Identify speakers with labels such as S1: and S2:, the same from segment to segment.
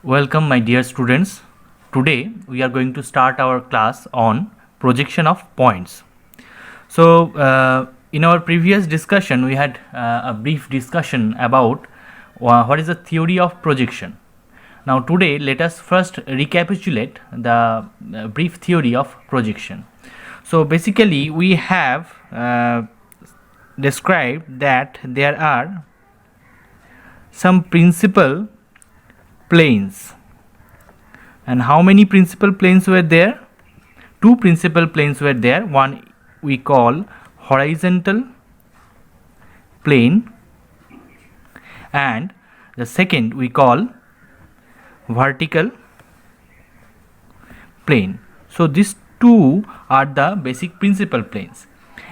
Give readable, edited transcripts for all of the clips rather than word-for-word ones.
S1: Welcome, my dear students. Today we are going to start our class on projection of points. So, in our previous discussion, we had a brief discussion about what is the theory of projection. Now, today let us first recapitulate the brief theory of projection. So, basically, we have described that there are some principal planes. And how many principal planes were there? Two principal planes were there. One we call horizontal plane and the second we call vertical plane. So these two are the basic principal planes,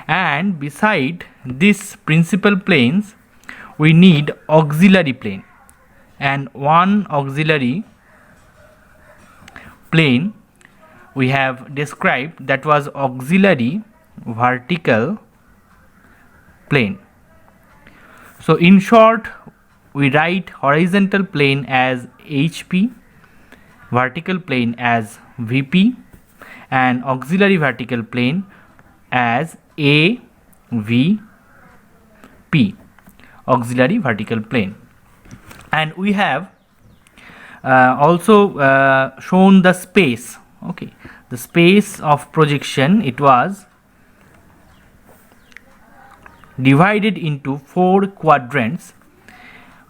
S1: and beside these principal planes we need auxiliary plane, and one auxiliary plane we have described, that was auxiliary vertical plane. So in short, we write horizontal plane as HP, vertical plane as VP, and auxiliary vertical plane as AVP, auxiliary vertical plane. And we have also shown the space. Okay, the space of projection, it was divided into 4 quadrants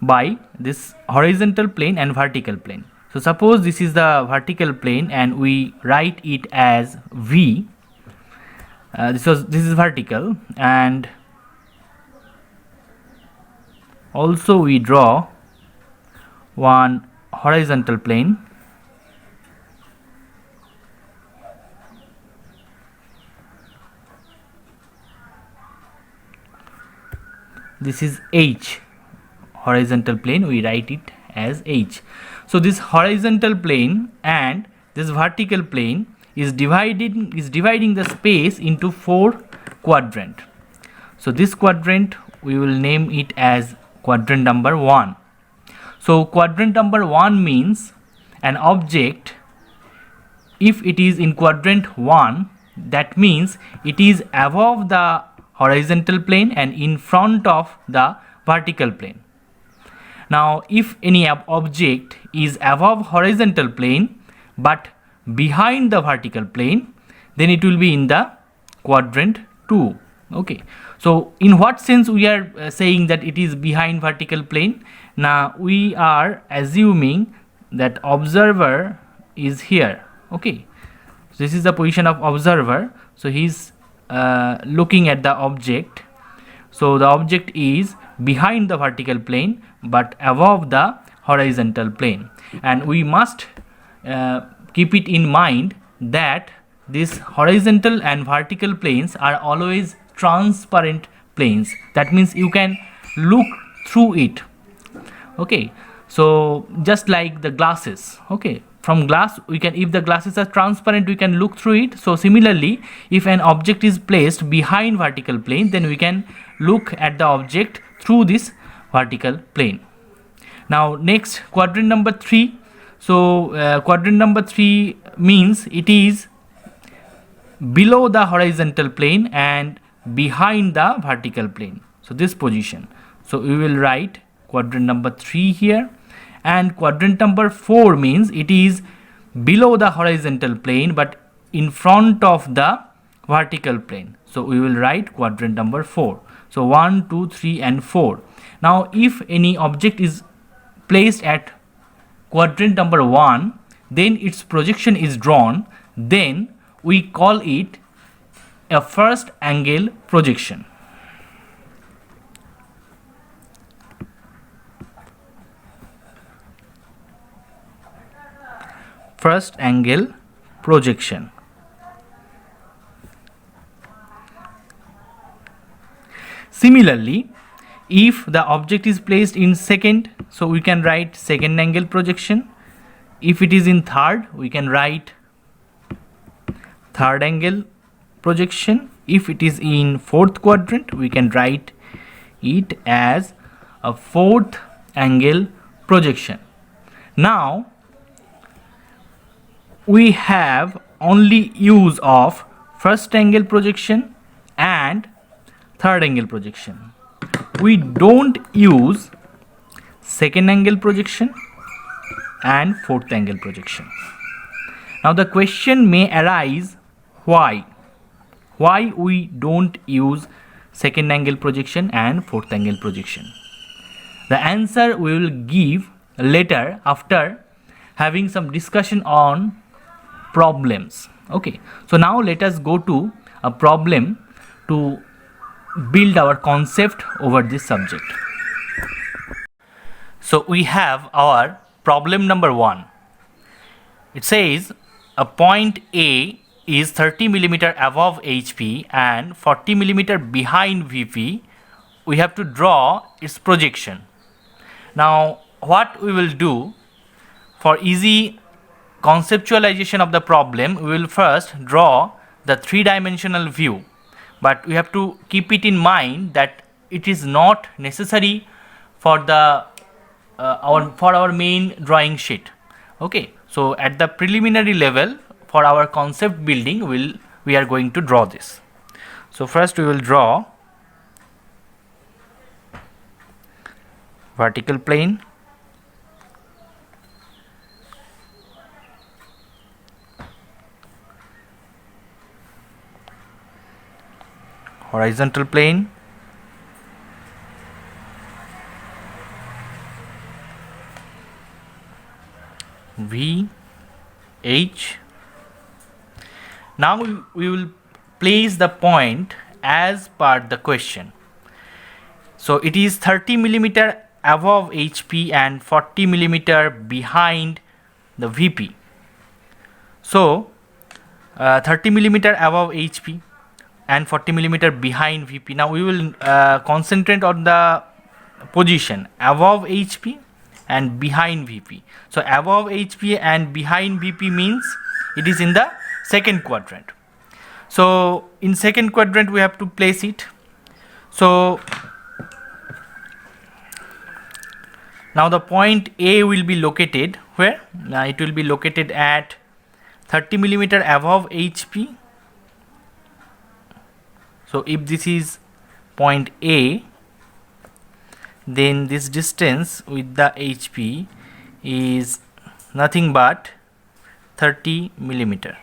S1: by this horizontal plane and vertical plane. So suppose this is the vertical plane and we write it as V. This is vertical, and also we draw one horizontal plane. This is H, horizontal plane, we write it as H. So this horizontal plane and this vertical plane is dividing the space into 4 quadrant. So this quadrant we will name it as quadrant number 1. So quadrant number 1 means an object, if it is in quadrant 1, that means it is above the horizontal plane and in front of the vertical plane. Now if any object is above horizontal plane but behind the vertical plane, then it will be in the quadrant 2. Okay, so in what sense we are saying that it is behind vertical plane? Now we are assuming that observer is here. Okay, so this is the position of observer. So he is looking at the object. So the object is behind the vertical plane but above the horizontal plane, and we must keep it in mind that this horizontal and vertical planes are always transparent planes. That means you can look through it. Okay, so just like the glasses. Okay, from glass we can, if the glasses are transparent, we can look through it. So similarly, if an object is placed behind vertical plane, then we can look at the object through this vertical plane. Now next, quadrant number 3. So quadrant number 3 means it is below the horizontal plane and behind the vertical plane. So this position. So we will write quadrant number 3 here. And quadrant number 4 means it is below the horizontal plane but in front of the vertical plane. So we will write quadrant number 4. So 1, 2, 3 and 4. Now if any object is placed at quadrant number 1, then its projection is drawn, then we call it a first angle projection. First angle projection. Similarly, if the object is placed in second, so we can write second angle projection. If it is in third, we can write third angle projection. If it is in fourth quadrant, we can write it as a fourth angle projection. Now we have only use of first angle projection and third angle projection. We don't use second angle projection and fourth angle projection. Now the question may arise, why we don't use second angle projection and fourth angle projection. The answer we will give later after having some discussion on problems. Okay, so now let us go to a problem to build our concept over this subject. So we have our problem number 1. It says a point A is 30 millimeter above HP and 40 millimeter behind VP. We have to draw its projection. Now what we will do, for easy conceptualization of the problem, we will first draw the three-dimensional view, but we have to keep it in mind that it is not necessary for the our main drawing sheet. Okay, so at the preliminary level for our concept building we are going to draw this. So first we will draw vertical plane, horizontal plane, V, H. Now we will place the point as per the question. So it is 30 millimeter above HP and 40 millimeter behind the VP. So 30 millimeter above HP and 40 millimeter behind VP. Now we will concentrate on the position above HP and behind VP. So above HP and behind VP means it is in the second quadrant. So in second quadrant we have to place it. So now the point A will be located where? It will be located at 30 millimeter above HP. So if this is point A, then this distance with the HP is nothing but 30 millimeter,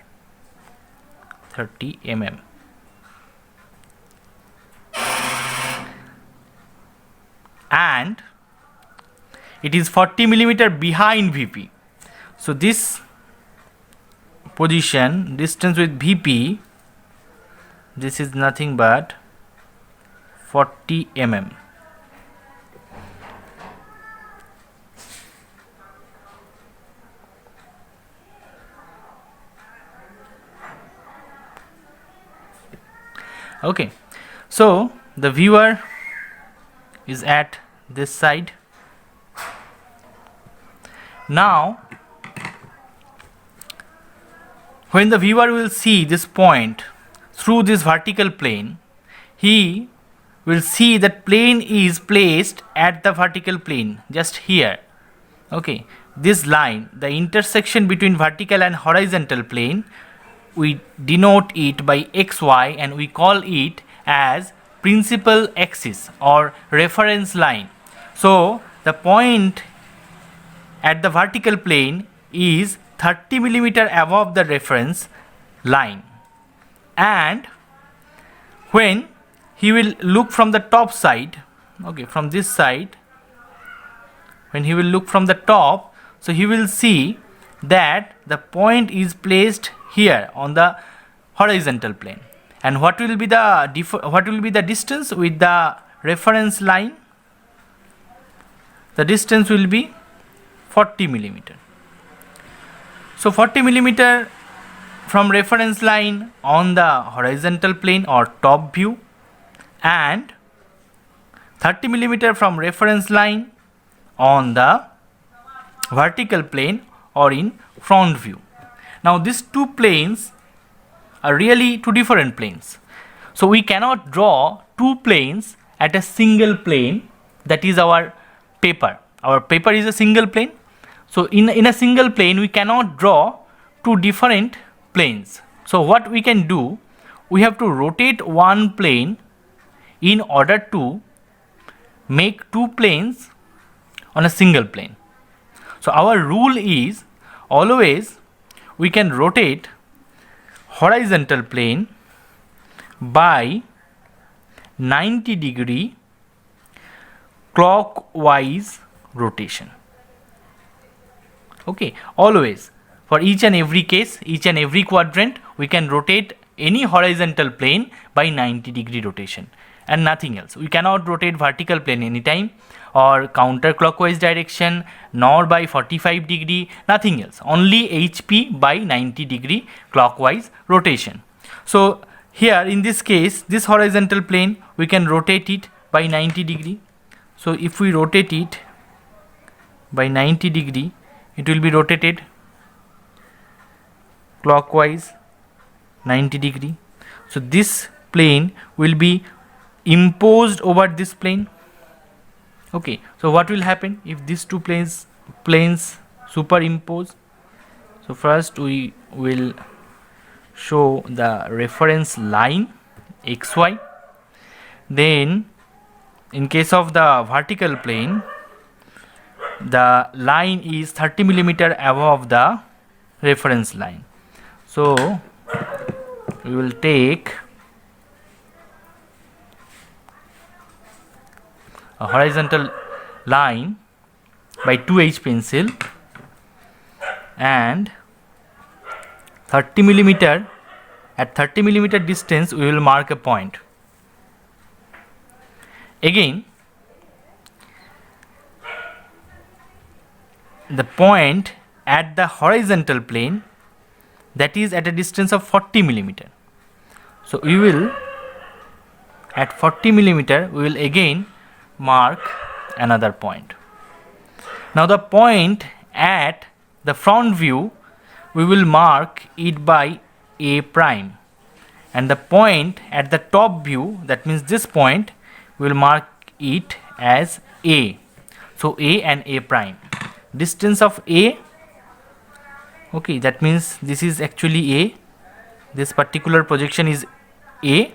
S1: 30 mm. And it is 40 millimeter behind VP. So this position, distance with VP, this is nothing but 40 mm. Okay, so the viewer is at this side. Now when the viewer will see this point through this vertical plane, he will see that plane is placed at the vertical plane just here. Okay, this line, the intersection between vertical and horizontal plane, we denote it by xy and we call it as principal axis or reference line. So the point at the vertical plane is 30 millimeter above the reference line, and when he will look from the top side, okay, from this side, when he will look from the top, so he will see that the point is placed here on the horizontal plane. And what will be the distance with the reference line? The distance will be 40 millimeter. So 40 millimeter from reference line on the horizontal plane or top view, and 30 millimeter from reference line on the vertical plane or in front view. Now these two planes are really two different planes. So we cannot draw two planes at a single plane. That is our paper. Our paper is a single plane. So in a single plane we cannot draw two different planes. So what we can do, we have to rotate one plane in order to make two planes on a single plane. So our rule is always we can rotate horizontal plane by 90-degree clockwise rotation. Okay, always for each and every case, each and every quadrant, we can rotate any horizontal plane by 90-degree rotation and nothing else. We cannot rotate vertical plane anytime or counterclockwise direction, nor by 45-degree, nothing else, only HP by 90-degree clockwise rotation. So here in this case, this horizontal plane, we can rotate it by 90-degree. So if we rotate it by 90-degree, it will be rotated clockwise 90-degree. So this plane will be imposed over this plane. Okay, so what will happen if these two planes superimpose? So first we will show the reference line xy. Then in case of the vertical plane, the line is 30 millimeter above the reference line. So we will take a horizontal line by 2H pencil and 30 millimeter, at 30 millimeter distance we will mark a point. Again, the point at the horizontal plane, that is at a distance of 40 millimeter. So we will at 40 millimeter we will again mark another point. Now the point at the front view, we will mark it by A prime, and the point at the top view, that means this point, we will mark it as A. So A and A prime. Distance of A, okay, that means this is actually A. This particular projection is A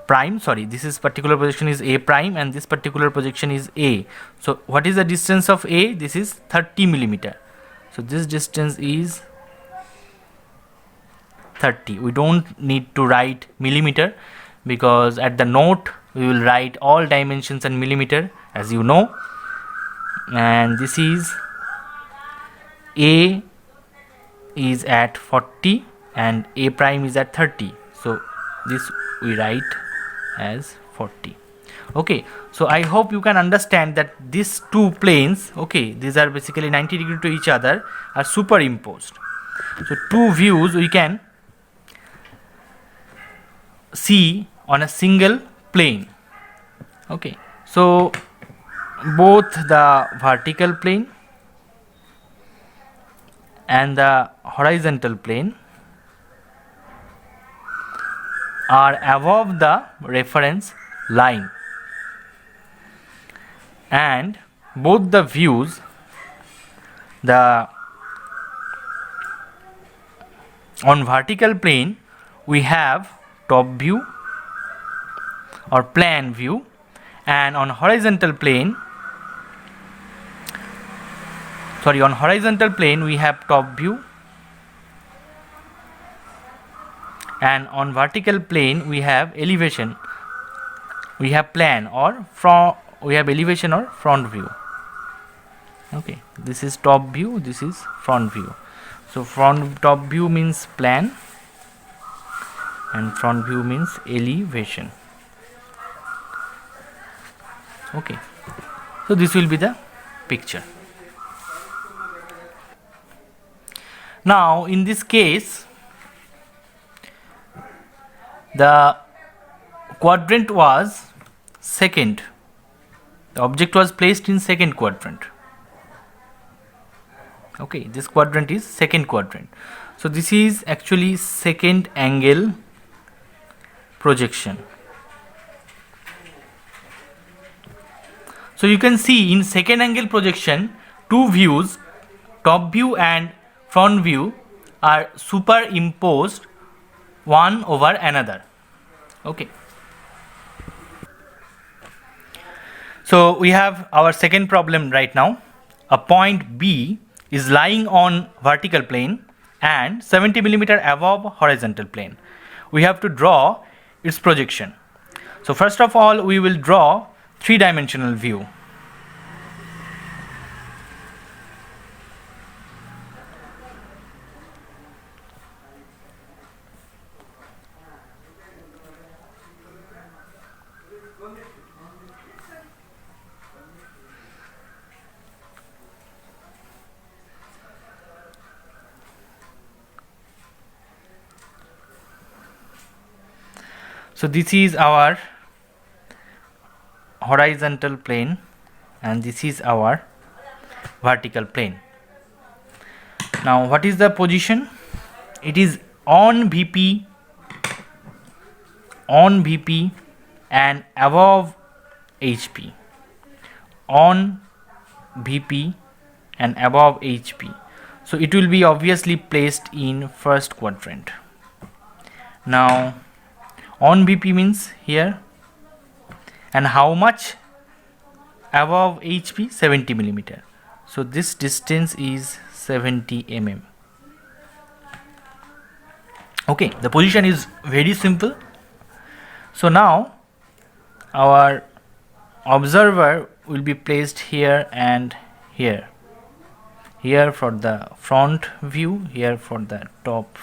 S1: prime, sorry, this is particular projection is A prime and this particular projection is A. So what is the distance of A? This is 30 millimeter. So this distance is 30. We don't need to write millimeter because at the note we will write all dimensions in millimeter, as you know. And this is A is at 40 and A prime is at 30. So this we write as 40. Okay, so I hope you can understand that these two planes, okay, these are basically 90 degree to each other, are superimposed. So two views we can see on a single plane. Okay, so both the vertical plane and the horizontal plane are above the reference line, and both the views, the on vertical plane we have top view or plan view, and on horizontal plane, sorry, on horizontal plane we have top view, and on vertical plane we have elevation, we have plan or from, we have elevation or front view. Okay, this is top view, this is front view. So front, top view means plan and front view means elevation. Okay, so this will be the picture. Now in this case, the quadrant was second, the object was placed in second quadrant. Okay, this quadrant is second quadrant. So this is actually second angle projection. So you can see in second angle projection, two views top view and front view are superimposed one over another. Okay. So we have our second problem right now. A point B is lying on vertical plane and 70 millimeter above horizontal plane. We have to draw its projection. So first of all, we will draw three-dimensional view. So this is our horizontal plane and this is our vertical plane. Now what is the position? It is on VP and above HP. On VP and above HP. So it will be obviously placed in first quadrant. Now on VP means here, and how much above HP? 70 millimeter. So this distance is 70 mm. Okay, the position is very simple. So now our observer will be placed here and here. Here for the front view, here for the top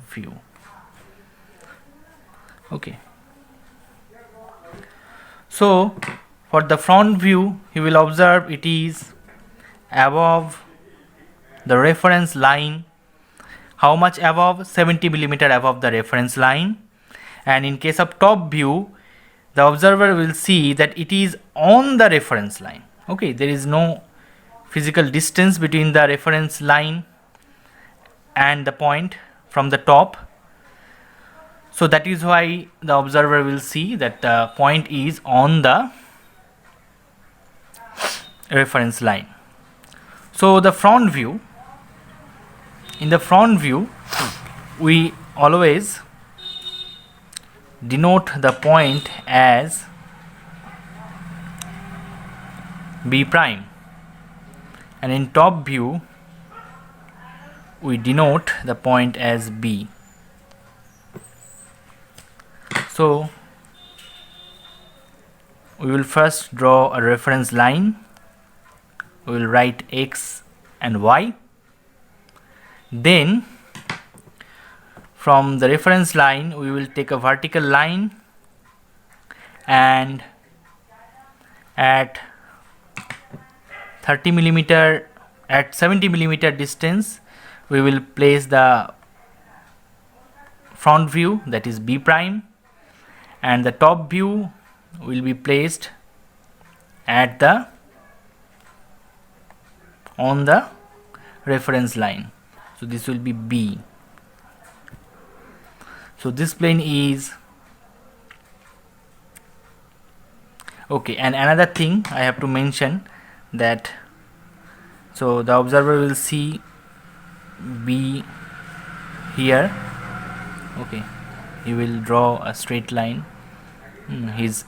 S1: view. Okay. So for the front view, you will observe it is above the reference line. How much above? 70 millimeter above the reference line. And in case of top view, the observer will see that it is on the reference line. Okay, there is no physical distance between the reference line and the point from the top. So that is why the observer will see that the point is on the reference line. So the front view, in the front view, we always denote the point as B prime, and in top view we denote the point as B. So we will first draw a reference line. We will write X and Y. Then from the reference line we will take a vertical line, and at 30 millimeter, at 70 millimeter distance we will place the front view, that is B prime, and the top view will be placed at the on the reference line. So this will be B. So this plane is okay. And another thing I have to mention, that so the observer will see B here. Okay, he will draw a straight line. His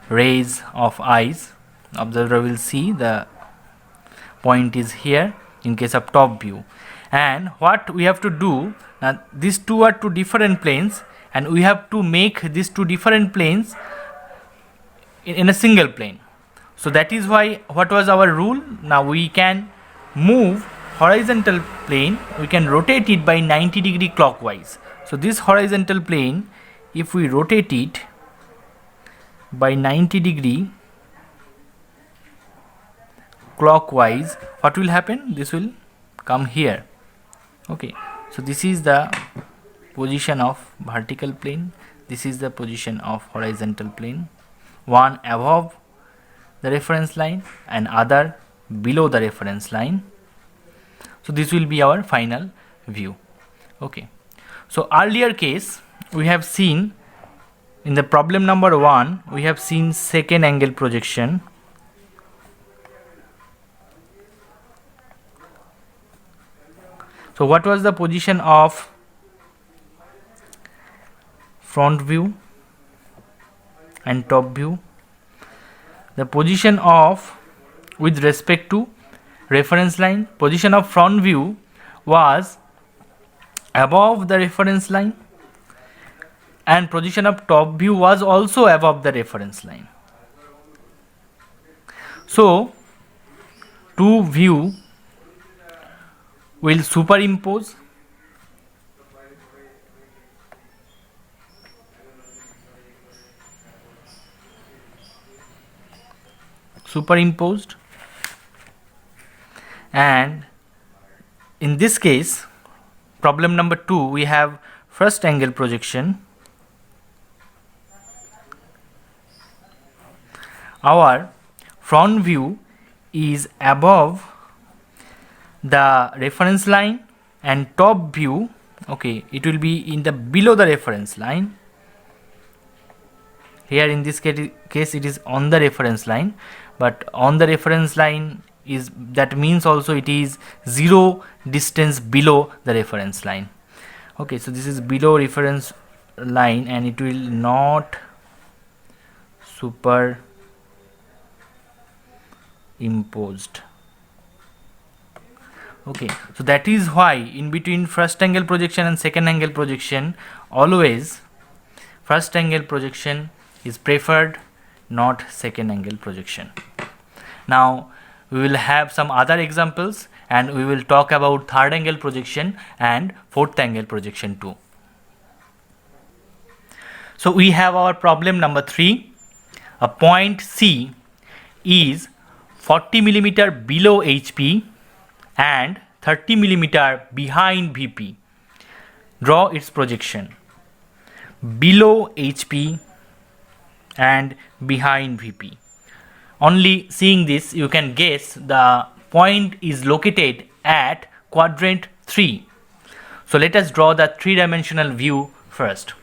S1: rays of eyes, observer will see the point is here in case of top view. And what we have to do now, these two are two different planes, and we have to make these two different planes in a single plane. So that is why, what was our rule? Now we can move horizontal plane, we can rotate it by 90 degree clockwise. So this horizontal plane, if we rotate it by 90 degree clockwise, what will happen? This will come here. Okay, so this is the position of vertical plane, this is the position of horizontal plane, one above the reference line and other below the reference line. So this will be our final view. Okay, so earlier case we have seen, in the problem number 1 we have seen second angle projection. So what was the position of front view and top view? The position of, with respect to reference line, position of front view was above the reference line, and position of top view was also above the reference line. So two view will superimposed and in this case, problem number 2, we have first angle projection. Our front view is above the reference line, and top view, okay, it will be in the below the reference line. Here in this case it is on the reference line, but on the reference line is, that means also it is 0 distance below the reference line. Okay, so this is below reference line and it will not superimposed. Okay, so that is why in between first angle projection and second angle projection, always first angle projection is preferred, not second angle projection. Now we will have some other examples and we will talk about third angle projection and fourth angle projection too. So we have our problem number 3. A point C is 40 millimeter below HP and 30 millimeter behind VP. Draw its projection. Below HP and behind VP. Only seeing this you can guess the point is located at quadrant 3. So let us draw the three-dimensional view first.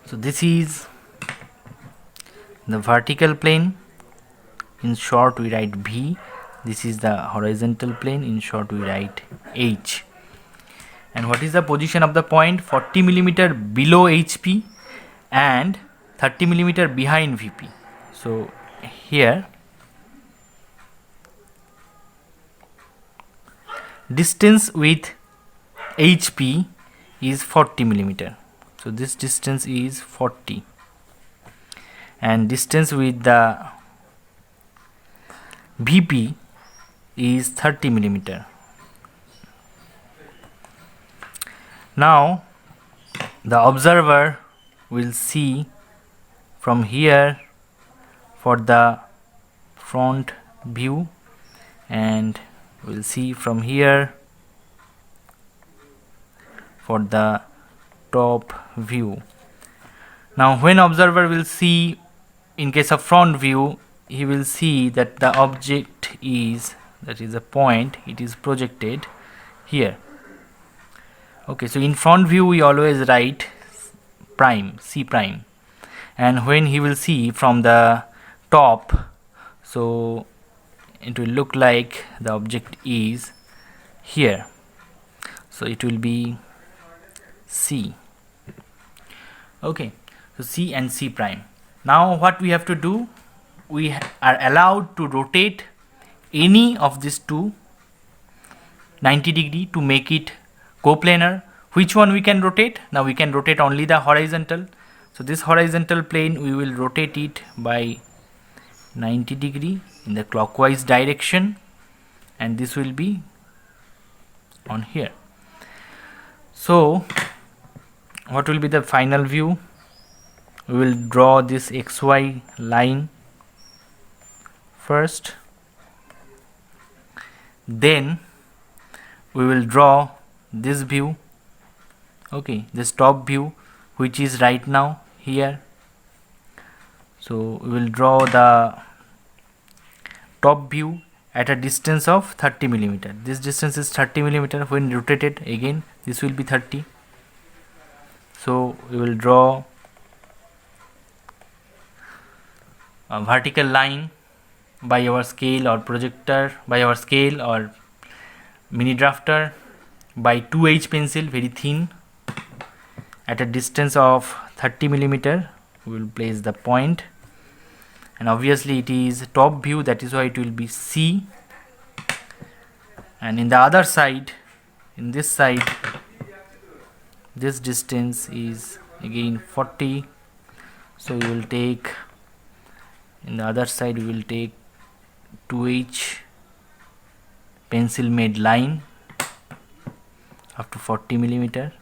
S1: So this is the vertical plane, in short we write V. This is the horizontal plane, in short we write H. And what is the position of the point? 40 millimeter below HP and 30 millimeter behind VP. So here distance with HP is 40 millimeter. So this distance is 40 and distance with the VP is 30 millimeter. Now the observer will see from here for the front view and will see from here for the top view. Now when observer will see, in case of front view, he will see that the object is, that is a point, it is projected here. Okay, so in front view we always write prime, C prime, and when he will see from the top, so it will look like the object is here, so it will be C. Okay, so C and C prime. Now what we have to do, we are allowed to rotate any of these two 90 degree to make it coplanar. Which one we can rotate? Now we can rotate only the horizontal. So this horizontal plane we will rotate it by 90 degree in the clockwise direction, and this will be on here. So what will be the final view? We will draw this XY line first, then we will draw this view, okay, this top view which is right now here. So we will draw the top view at a distance of 30 millimeter. This distance is 30 millimeter. When rotated again, this will be 30. So we will draw a vertical line by our scale or projector, by our scale or mini drafter, by 2H pencil, very thin, at a distance of 30 millimeter. We will place the point, and obviously it is top view, that is why it will be C. And in the other side, in this side, this distance is again 40. So we will take, in the other side we will take 2H pencil made line up to 40 millimeter,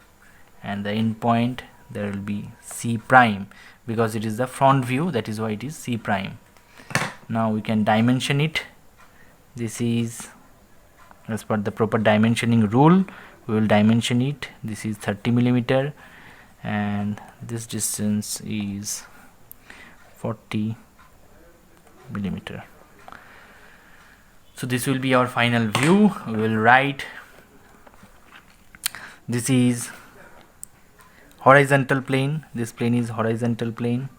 S1: and the end point there will be C prime, because it is the front view, that is why it is C prime. Now we can dimension it. This is as per the proper dimensioning rule. We will dimension it. This is 30 millimeter and this distance is 40 millimeter. So this will be our final view. We will write, this is horizontal plane, this plane is horizontal plane,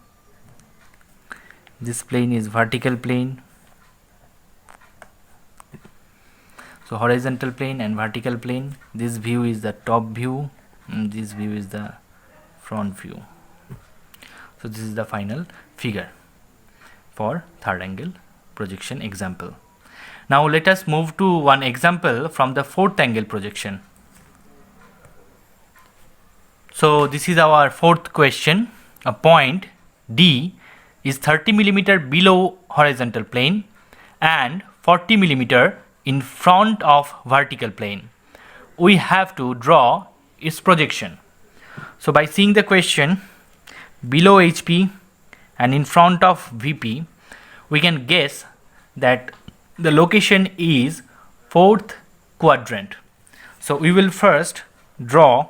S1: this plane is vertical plane. So horizontal plane and vertical plane, this view is the top view and this view is the front view. So this is the final figure for third angle projection example. Now let us move to one example from the fourth angle projection. So this is our fourth question. A point D is 30 millimeter below horizontal plane and 40 millimeter in front of vertical plane. We have to draw its projection. So by seeing the question, below HP and in front of VP, we can guess that the location is fourth quadrant. So we will first draw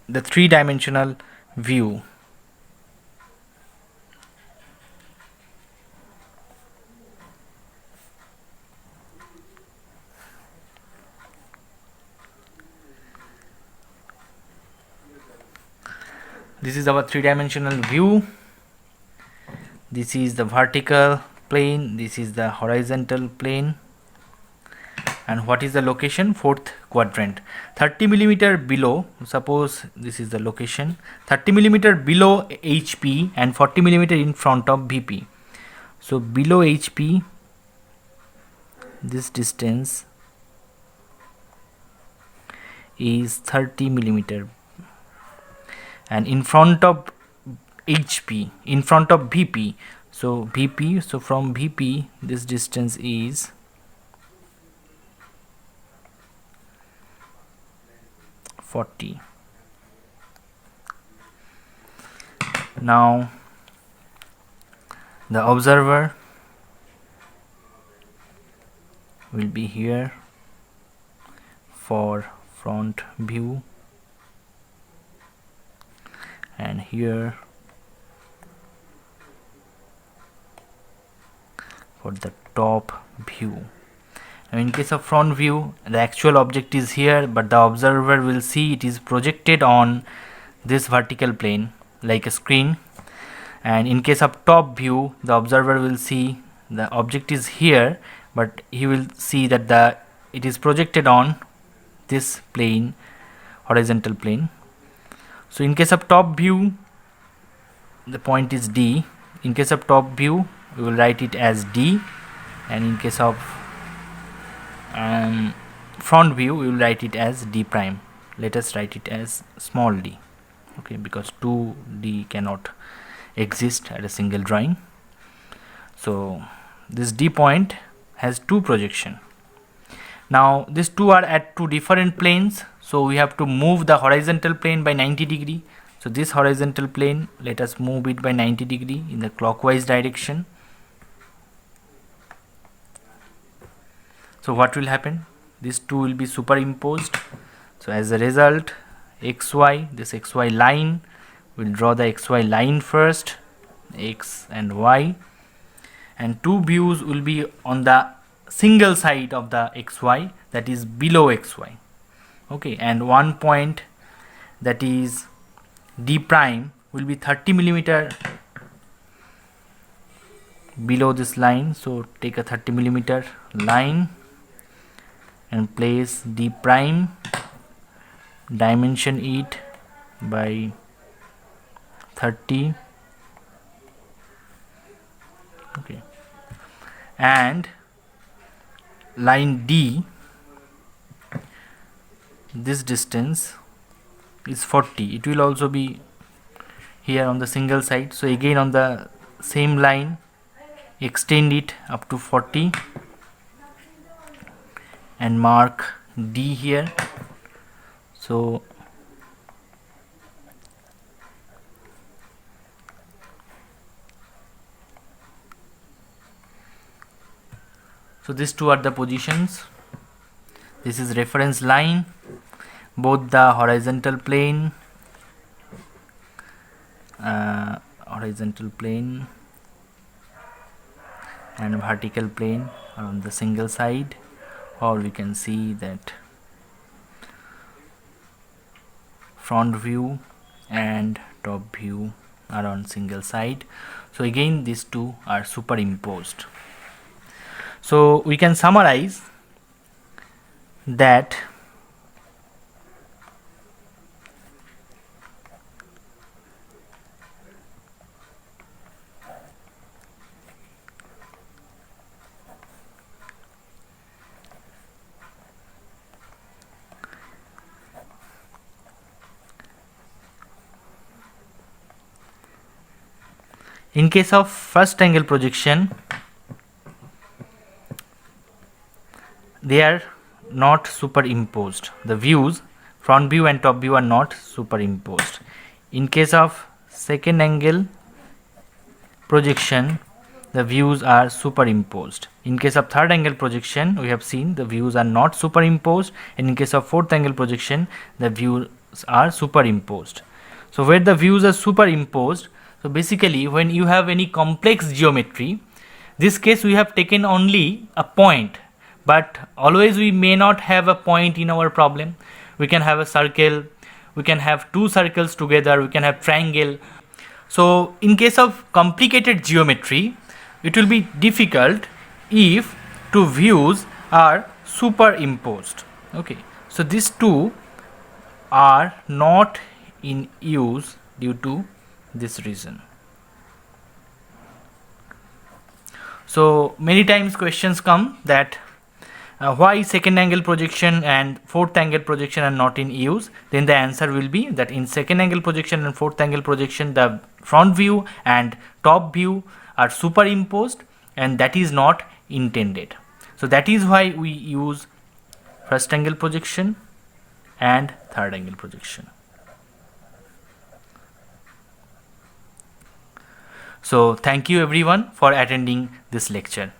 S1: the three-dimensional view. This is our three-dimensional view. This is the vertical plane, this is the horizontal plane, and what is the location? Fourth quadrant. 30 millimeter below, suppose this is the location, 30 millimeter below HP and 40 millimeter in front of VP. So below HP, this distance is 30 millimeter, and in front of HP, in front of VP, so VP, so from VP this distance is 40. Now the observer will be here for front view, and here for the top view. Now in case of front view, the actual object is here, but the observer will see it is projected on this vertical plane like a screen. And in case of top view, the observer will see the object is here, but he will see that it is projected on this plane, horizontal plane. So in case of top view, the point is D. In case of top view, we will write it as D, and in case of front view, we will write it as D prime. Let us write it as small d, okay, because 2D cannot exist at a single drawing. So this D point has two projection. Now these two are at two different planes, so we have to move the horizontal plane by 90 degree. So this horizontal plane, let us move it by 90 degree in the clockwise direction. So what will happen? These two will be superimposed. So as a result, XY, this XY line we'll draw the xy line first, x and y, and two views will be on the single side of the xy, that is below xy. Okay, and one point, that is d prime, will be 30 millimeter below this line. So take a 30 millimeter line and place d prime, dimension it by 30. Okay, and line D, this distance is 40. It will also be here on the single side. So again on the same line, extend it up to 40 and mark D here. So these two are the positions. This is reference line. Both the horizontal plane and vertical plane are on the single side, or we can see that front view and top view are on single side. So again these two are superimposed. So we can summarize that in case of first angle projection, they are not superimposed. The views, front view and top view, are not superimposed. In case of second angle projection, the views are superimposed. In case of third angle projection, we have seen the views are not superimposed, and in case of fourth angle projection, the views are superimposed. So where the views are superimposed, so basically when you have any complex geometry, this case we have taken only a point, but always we may not have a point in our problem. We can have a circle, we can have two circles together, we can have triangle. So in case of complicated geometry, it will be difficult if two views are superimposed. Okay, so these two are not in use due to this reason. So many times questions come that why second angle projection and fourth angle projection are not in use. Then the answer will be that in second angle projection and fourth angle projection, the front view and top view are superimposed, and that is not intended. So that is why we use first angle projection and third angle projection. So thank you everyone for attending this lecture.